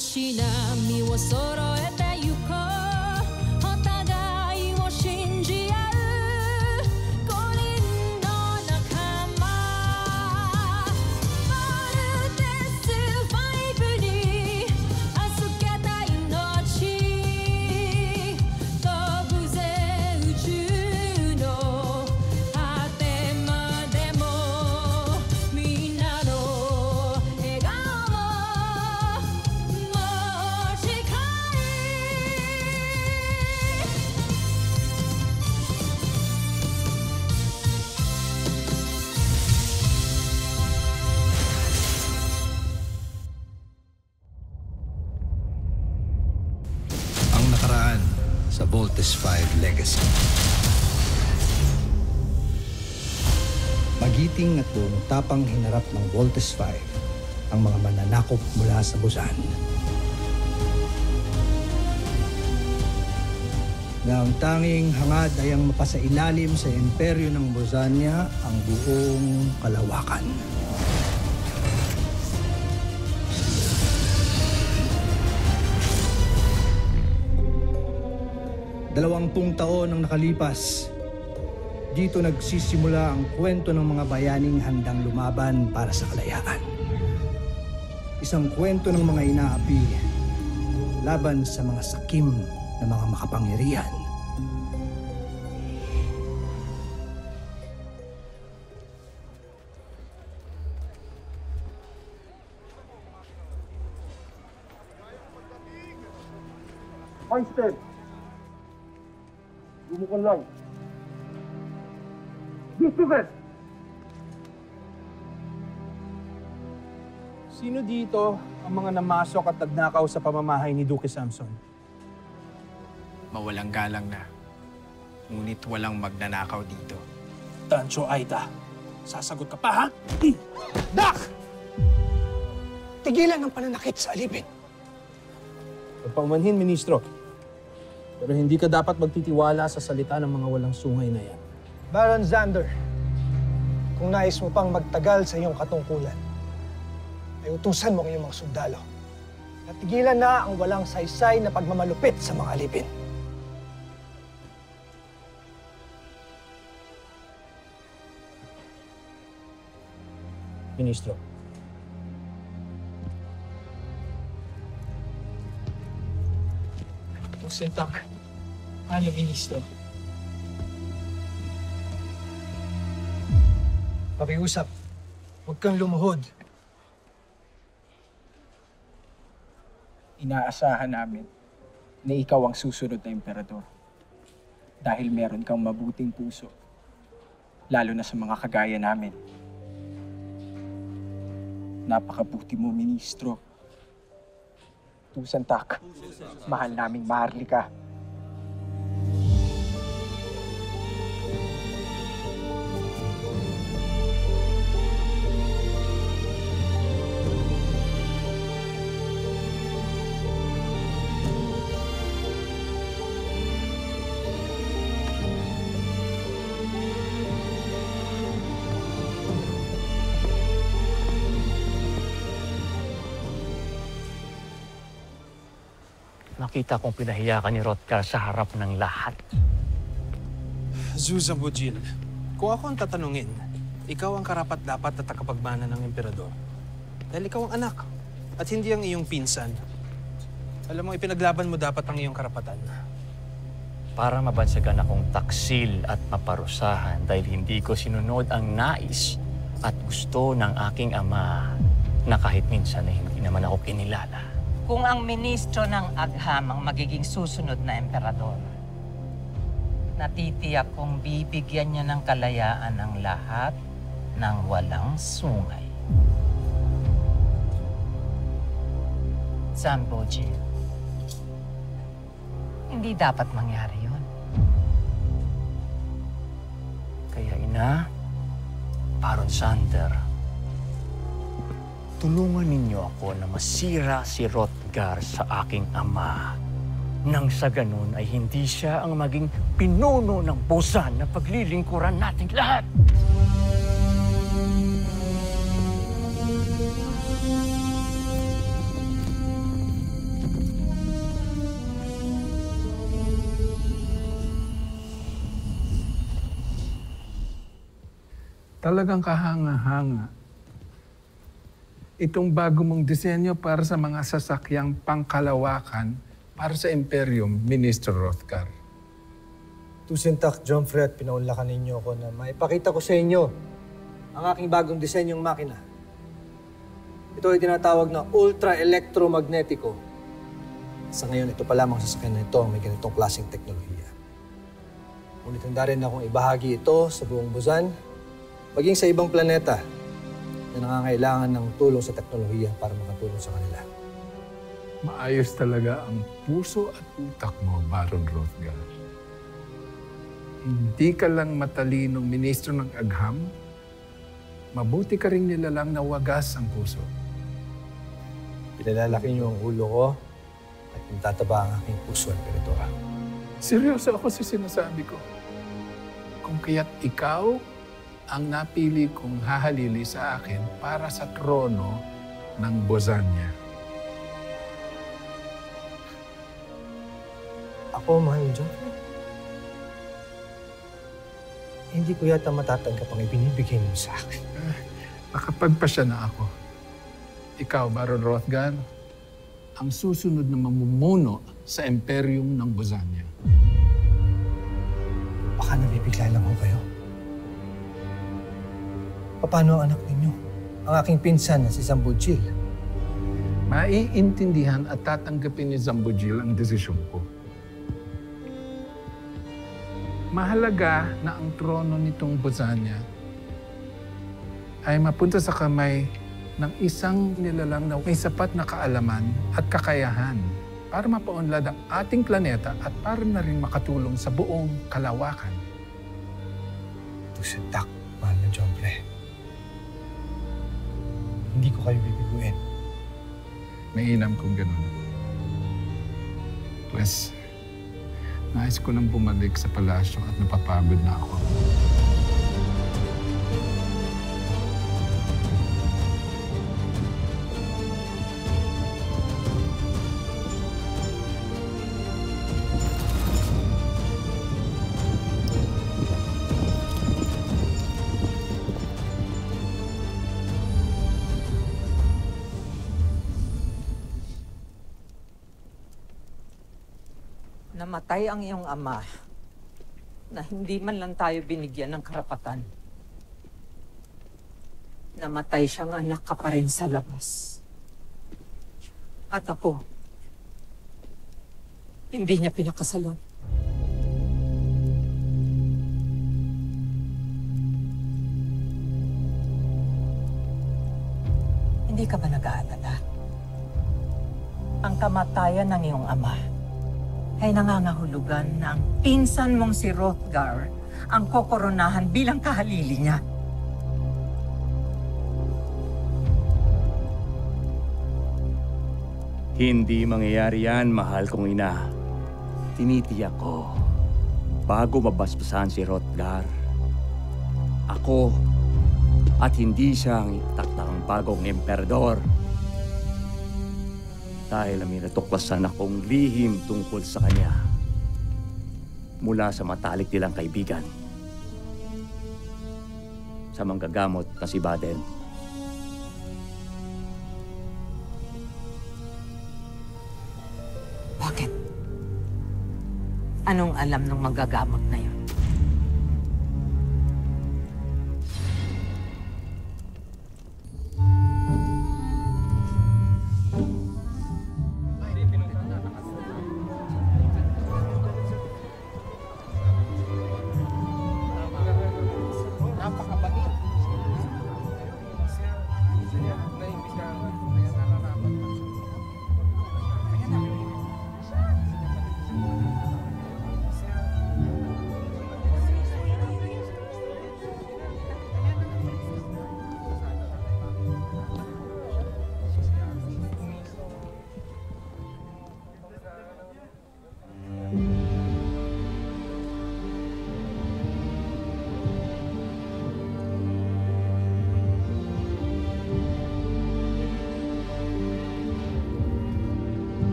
しなみを揃えてゆこうお互いを信じ合う5人の仲間まるでスファイブに預けた命飛ぶぜ宇宙の果てまでもみんなの笑顔Ang nakaraan sa Voltes 5 Legacy. Magiting at buong tapang hinarap ng Voltes 5 ang mga mananakop mula sa Busan. Na ang tanging hangad ay ang mapasailalim sa imperyo ng Bosanya ang buong kalawakan. Dalawampung taon ang nakalipas. Dito nagsisimula ang kwento ng mga bayaning handang lumaban para sa kalayaan. Isang kwento ng mga inaapi laban sa mga sakim na mga makapangyarihan. Einstein! Bumukol lang. Christopher! Sino dito ang mga namasok at nagnakaw sa pamamahay ni Duque Samson? Mawalang galang na. Ngunit walang magnanakaw dito. Tancho Aita, sasagot ka pa, ha? Dak! Tigilan ang pananakit sa alipin. Pagpaumanhin, Ministro. Pero hindi ka dapat magtitiwala sa salita ng mga walang sungay na yan. Baron Xander, kung nais mo pang magtagal sa iyong katungkulan, ay utusan mo ang iyong mga sundalo. Natigilan na ang walang saysay na pagmamalupit sa mga alipin. Ministro. Sentak, ano, Ministro? Pakiusap, huwag kang lumuhod. Inaasahan namin na ikaw ang susunod na emperador. Dahil meron kang mabuting puso, lalo na sa mga kagaya namin. Napakabuti mo, Ministro. Tusantak, mahal naming Maharlika. Nakita kong pinahiya ka ni Hrothgar sa harap ng lahat. Zuzan Bujil, kung ako ang tatanungin, ikaw ang karapat-dapat na takapagmana ng emperador. Dahil ikaw ang anak at hindi ang iyong pinsan. Alam mo, ipinaglaban mo dapat ang iyong karapatan. Para mabansagan akong taksil at maparusahan dahil hindi ko sinunod ang nais at gusto ng aking ama na kahit minsan ay hindi naman ako kinilala. Kung ang ministro ng Agham ang magiging susunod na emperador, natitiyak kong bibigyan niya ng kalayaan ang lahat ng walang sungay. Zambojil, hindi dapat mangyari yun. Kaya ina, Baron Xander, tulungan ninyo ako na masira si Hrothgar sa aking ama. Nang sa ganun ay hindi siya ang maging pinuno ng Busan na paglilingkuran nating lahat. Talagang kahanga-hanga. Itong bago mong disenyo para sa mga sasakyang pangkalawakan para sa Imperium, Minister Rothgar. Tusintak, Jomfre, at pinaunlakan ninyo ako na maipakita ko sa inyo ang aking bagong disenyong makina. Ito ay tinatawag na ultra-electromagnetico. Sa ngayon, ito pa lamang sasakyan na ito ang may ganitong klaseng teknolohiya. Ngunit handa rin akong ibahagi ito sa buong Busan, maging sa ibang planeta na nangangailangan ng tulong sa teknolohiya para makatulong sa kanila. Maayos talaga ang puso at utak mo, Baron Rothgar. Hindi ka lang matalinong ministro ng agham, mabuti ka rin nilalang na wagas ang puso. Pinalalaki niyo ang ulo ko at natataba ang aking puso, Emperadora. Seryoso ako sa sinasabi ko. Kung kaya't ikaw ang napili kong hahalili sa akin para sa trono ng Bosanya. Ako, mahal ni John, hindi ko yata matatanggap ang ibinibigay mo sa akin. Nakapagpasya na ako. Ikaw, Baron Rothgar, ang susunod na mamumuno sa Imperium ng Bosanya. Baka nabibigla lang ho kayo. Paano ang anak ninyo? Ang aking pinsan na si Zambujil. Maiintindihan at tatanggapin ni Zambujil ang desisyon ko. Mahalaga na ang trono nitong Bosanya ay mapunta sa kamay ng isang nilalang na may sapat na kaalaman at kakayahan para mapaunlad ang ating planeta at para na rin makatulong sa buong kalawakan. Tusintak, mahal na John Ple. Hindi ko kayo bibiguin. Mainam kung ganun. Pues, nais ko nang bumalik sa palasyo at napapagod na ako. Namatay ang iyong ama na hindi man lang tayo binigyan ng karapatan. Namatay siyang anak ka pa rin sa labas. At ako, hindi niya pinakasalan. Hindi ka ba nag-aalala? Ang kamatayan ng iyong ama ay nangangahulugan na ang pinsan mong si Rothgar ang kokoronahan bilang kahalili niya. Hindi mangyayari yan, mahal kong ina. Tinitiyak ko, bago mabasbasan si Rothgar, ako at hindi siya ang takdang bagong emperador. Dahil may natuklasan akong lihim tungkol sa kanya mula sa matalik nilang kaibigan, sa manggagamot na si Baden. Bakit? Anong alam ng manggagamot na yun?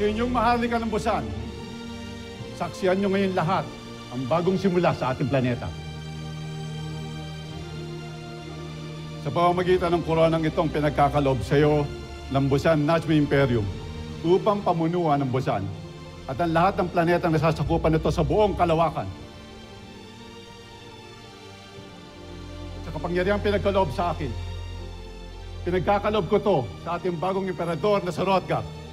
Sa inyong maharlika ng Busan, saksiyan nyo ngayon lahat ang bagong simula sa ating planeta. Sa pamamagitan ng koronang itong pinagkakalob sa iyo ng Busan Najmi Imperium upang pamunuan ng Busan at ang lahat ng planetang nasasakupan nito sa buong kalawakan. Sa kapangyarihang pinagkaloob sa akin, pinagkakalob ko to sa ating bagong emperador na si Hrothgar.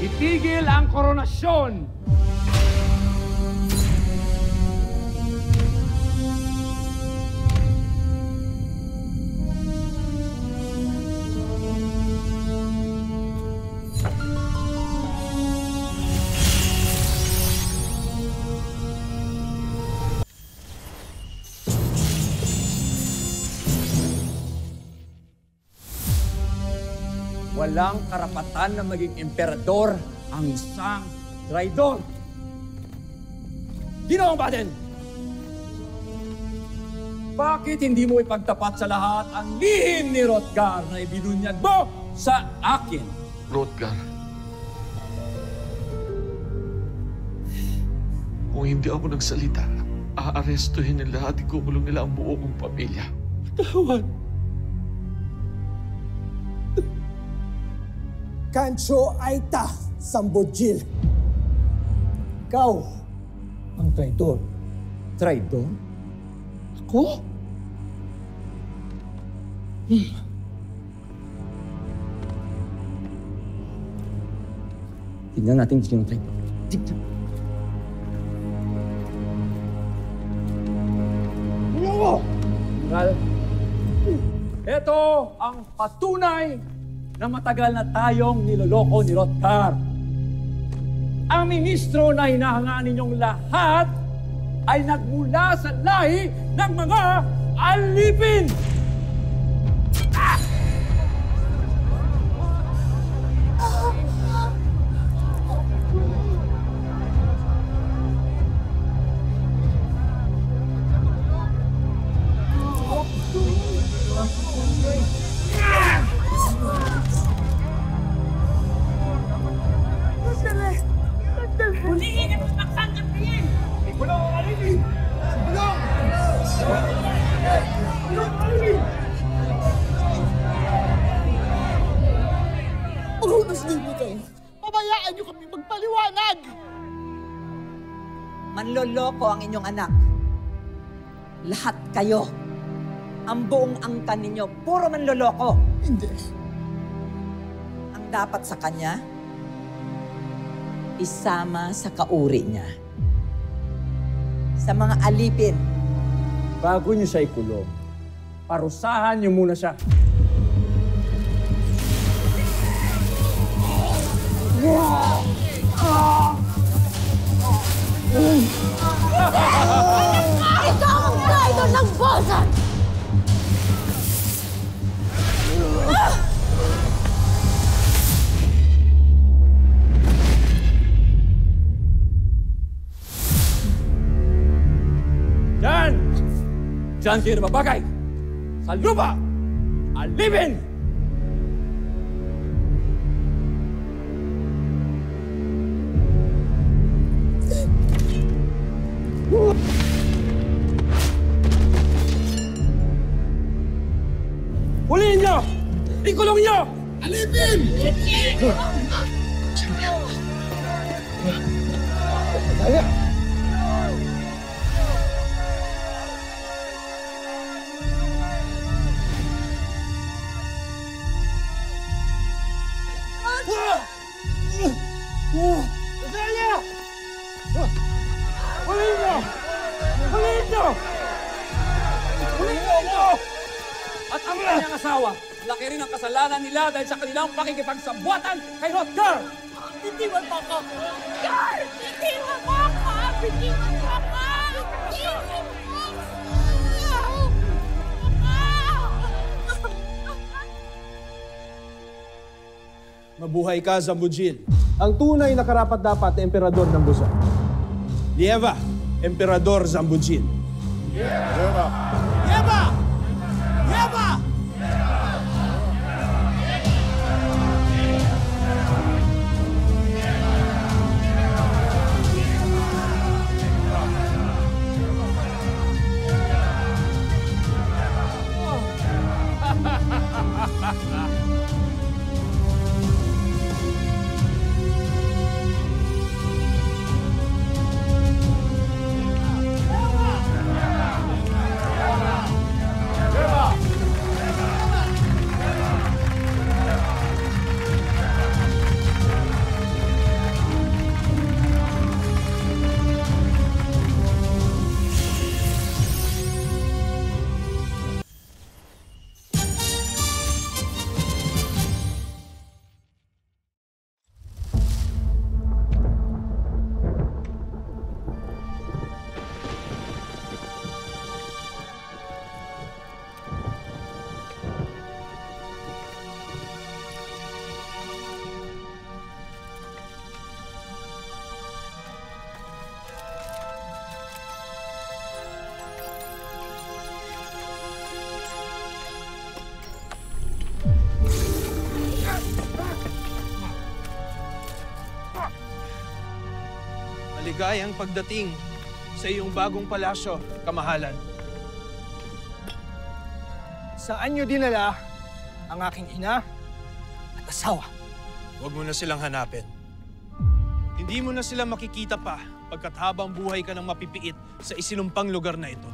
Itigil ang koronasyon! Walang karapatan na maging emperador ang isang traidor. Ginoong Baden! Bakit hindi mo ipagtapat sa lahat ang lihim ni Hrothgar na ibinunyag mo sa akin? Hrothgar, kung hindi ako nagsalita, aarestuhin nila at ikukulong nila ang buo kong pamilya. Tawad. Kancho Aita Sambojil. Ikaw ang traidor. Traidor? Ako? Tingnan natin yung traidor. Tignan. General, ito ang patunay na matagal na tayong niloloko ni Hrothgar. Ang ministro na hinahangaan ninyong lahat ay nagmula sa lahi ng mga alipin! Huliin ang magtanggap niyan! Gulong ang alipin! Gulong! Gulong ang alipin! Magunas din mo kayo. Pabayaan niyo kami magpaliwanag! Manloloko ang inyong anak. Lahat kayo. Ang buong angkan ninyo, puro manloloko. Hindi. Ang dapat sa kanya, isama sa kauri niya. Sa mga alipin. Bago niyo siya ikulong, parusahan niyo muna siya. Ikaw ang traidor ng Busan! Diyan! Diyan kayo nababagay! Sa lupa! Alipin! Huliin niyo! Ikulong niyo! Alipin! Kaya! Daya! Huliin niyo! Huliin niyo! Huliin niyo! At ang kanyang asawa, laki rin ang kasalanan nila dahil sa kanilang pakikipagsabuatan kay Hrothgar! Bitiwan mo ko! Gar! Bitiwan mo ko! Bitiwan mo ko! Bitiwan mo ko! Mabuhay ka, Zambujil. Ang tunay na karapat-dapat na emperador ng Busan. Lieva, Emperador Zambujil. Yeba! Yeba! Maligayang pagdating sa iyong bagong palasyo, kamahalan. Saan niyo dinala ang aking ina at asawa? Huwag mo na silang hanapin. Hindi mo na sila makikita pa pagkat habang buhay ka ng mapipiit sa isinumpang lugar na ito.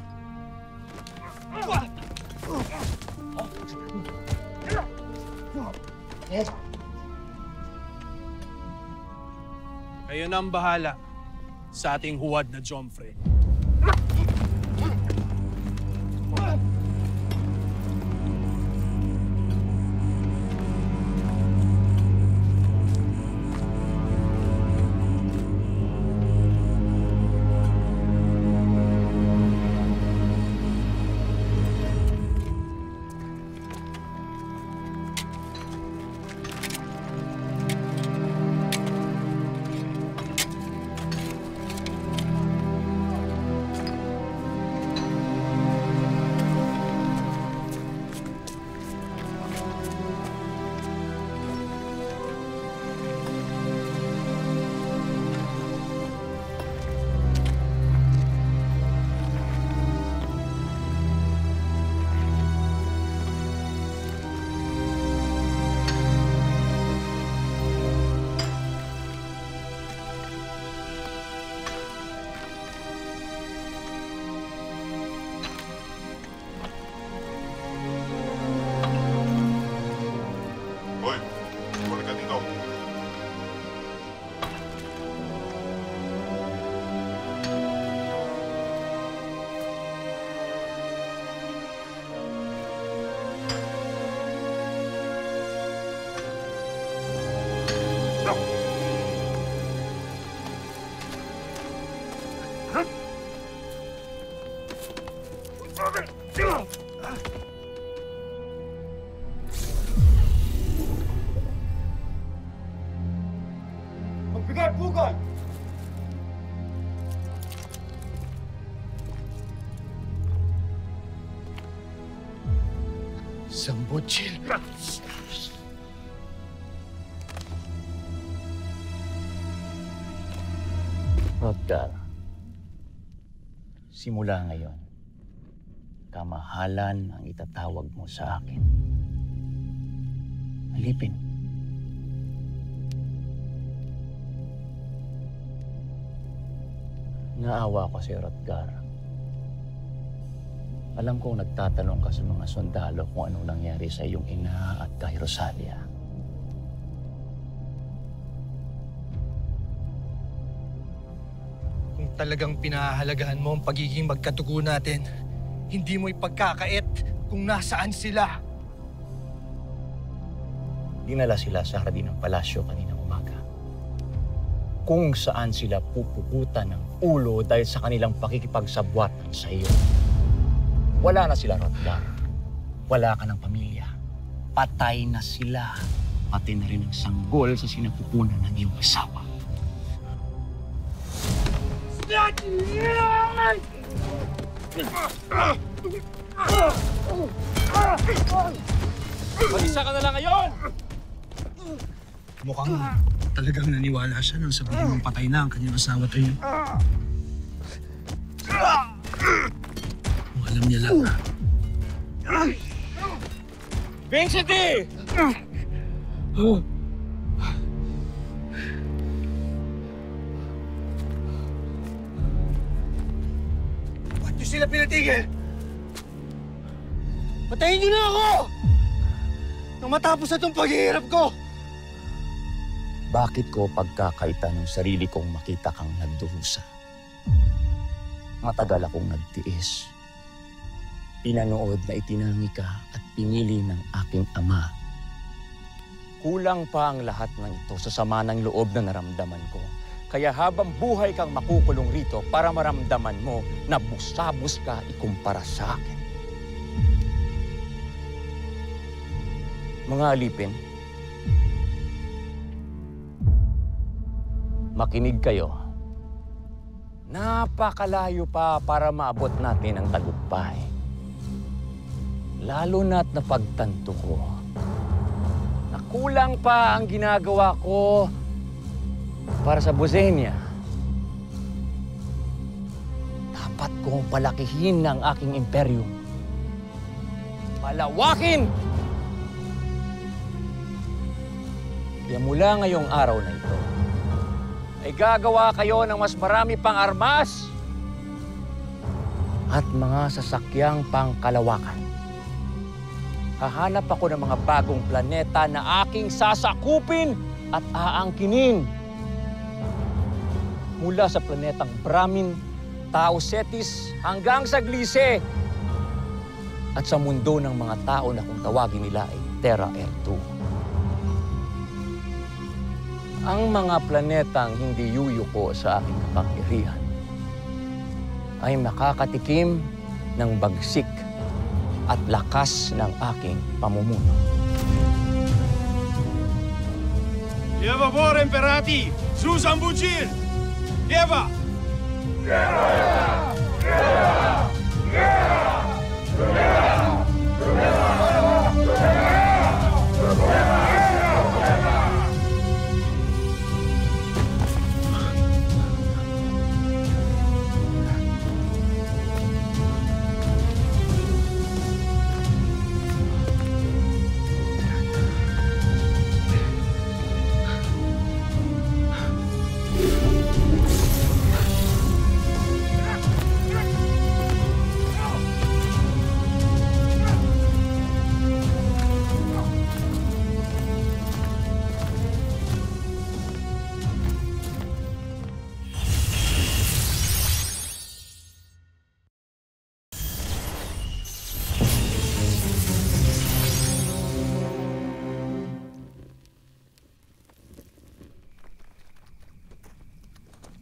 Kayo na ang bahala sa ating huwad na Jomfre. Magbigay-bugay! Zambujil! Hrothgar, simula ngayon, kamahalan ang itatawag mo sa akin. Alipin. Naawa ko si Hrothgar. Alam kong nagtatanong ka sa mga sundalo kung anong nangyari sa iyong ina at kay Rosalia. Kung talagang pinahahalagahan mo ang pagiging magkatugo natin, hindi mo ipagkakait kung nasaan sila. Dinala sila sa hardin ng palasyo kaninang umaga. Kung saan sila pupukutan ng ulo dahil sa kanilang pakikipagsabwatan sa iyo. Wala na sila, Hrothgar. Wala ka ng pamilya. Patay na sila. pati na rin ang sanggol sa sinapupunan ng iyong asawa. Mag-isa ka na lang ngayon! Mukhang talagang naniwala siya nang sabihin mong patay na ang kanyang asawa at iyo. Kung alam niya lang. Vincente! Ba't niyo sila pinatigil? Patayin niyo na ako! Nang matapos na itong paghihirap ko! Bakit ko pagkakaita ng sarili kong makita kang nagdurusa? Matagal akong nagtiis. Pinanood na itinangi ka at pinili ng aking ama. Kulang pa ang lahat ng ito sa sama ng loob na naramdaman ko. Kaya habang buhay kang makukulong rito para maramdaman mo na busabos ka ikumpara sa akin. Mga alipin, makinig kayo. Napakalayo pa para maabot natin ang tagumpay. Lalo na't napagtanto ko na kulang pa ang ginagawa ko para sa Bosenia. Dapat kong palakihin ang aking imperyo. Palawakin! Kaya mula ngayong araw na ito, ay gagawa kayo ng mas marami pang armas at mga sasakyang pangkalawakan. Hahanap ako ng mga bagong planeta na aking sasakupin at aangkinin. Mula sa planetang Brahmin, Tau Cetis hanggang sa Gliese at sa mundo ng mga tao na kung tawagin nila ay Terra Ertu. Ang mga planetang hindi yuyuko sa aking kapangyarihan ay makakatikim ng bagsik at lakas ng aking pamumuno. Lieva vor imperati, sus ambugil! Lieva!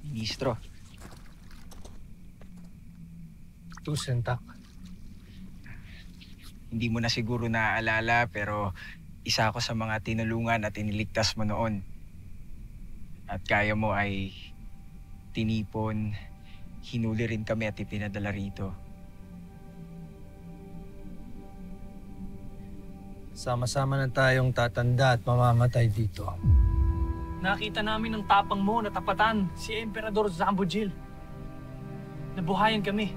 Ministro. Tusentak. Hindi mo na siguro naaalala pero isa ako sa mga tinulungan at iniligtas mo noon. At kaya mo ay tinipon, hinuli rin kami at ipinadala rito. Sama-sama na tayong tatanda at mamamatay dito. Nakita namin ang tapang mo na tapatan si Emperador Zambogil. Nabuhayan kami.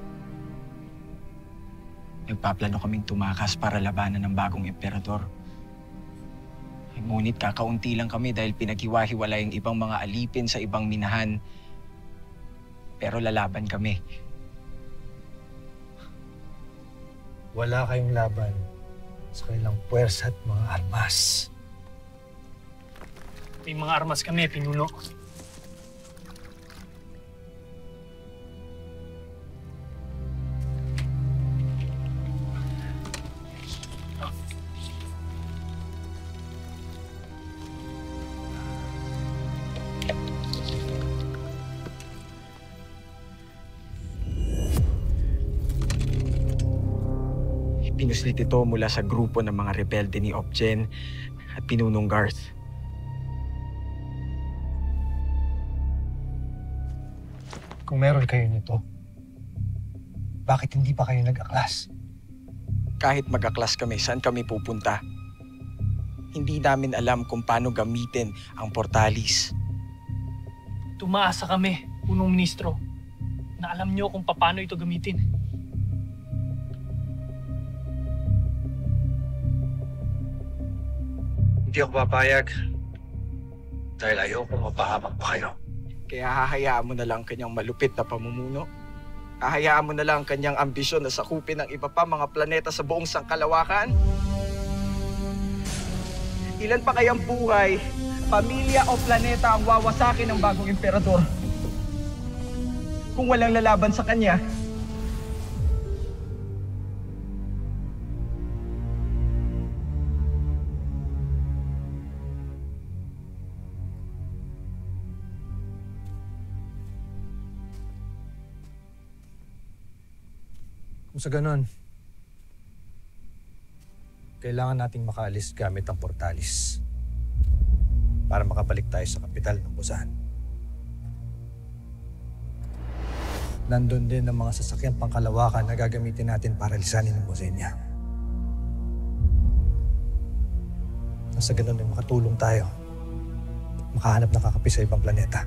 Nagpaplano kaming tumakas para labanan ng bagong emperador. Ngunit kakaunti lang kami dahil pinaghiwa-hiwalay ang ibang mga alipin sa ibang minahan. Pero lalaban kami. Wala kayong laban sa kanilang puwersa at mga armas. May mga armas kami, pinuno. Pinuslit ito mula sa grupo ng mga rebelde ni Opgen at pinunong Garth. Kung meron kayo nito, bakit hindi pa kayo nag-aklas? Kahit mag-aklas kami, saan kami pupunta? Hindi namin alam kung paano gamitin ang portalis. Tumaasa kami, punong ministro, na alam nyo kung paano ito gamitin. Hindi ako papayag dahil ayoko mapahamak pa kayo. Kaya hahayaan mo na lang kanyang malupit na pamumuno. Hahayaan mo na lang kanyang ambisyon na sakupin ang iba pa mga planeta sa buong sangkalawakan. Ilan pa kayang buhay, pamilya o planeta ang wawasakin ng bagong emperador kung walang lalaban sa kanya? Kung sa ganon, kailangan nating makaalis gamit ang portalis para makabalik tayo sa kapital ng Busan. Nandun din ang mga sasakyang pangkalawakan na gagamitin natin para lisanin ang Bosenya. Nasa ganon ay makatulong tayo at makahanap ng kakapi sa ibang planeta.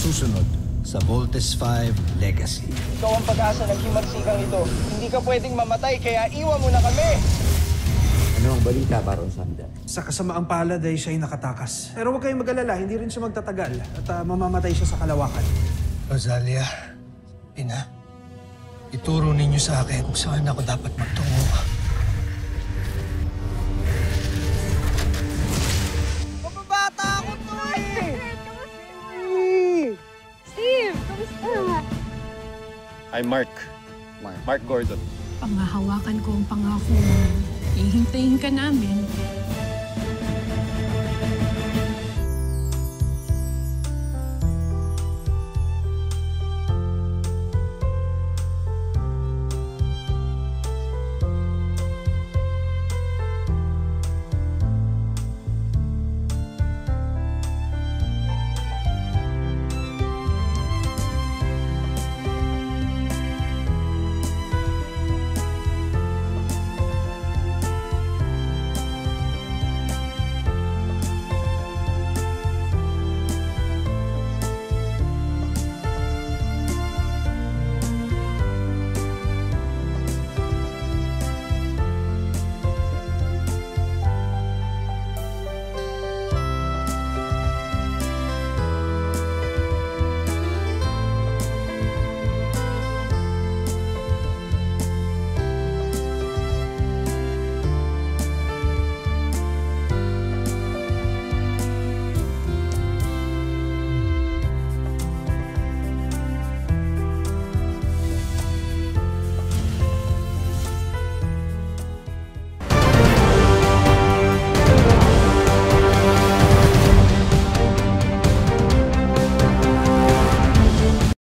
Susunod sa Voltes 5 Legacy. Ikaw ang pag-asa ng himarsikang ito. Hindi ka pwedeng mamatay, kaya iwan mo na kami! Ano ang balita, Baron Samdan? Sa kasamaang palad ay siya'y nakatakas. Pero huwag kayong mag-alala, hindi rin siya magtatagal at mamamatay siya sa kalawakan. Rosalia, Ina, ituro ninyo sa akin kung saan ako dapat magtungo. Mababata ako to eh! Steve, kamusta? I'm Mark. Mark Gordon. Pangahawakan ko ang pangako mo. Ihintayin ka namin.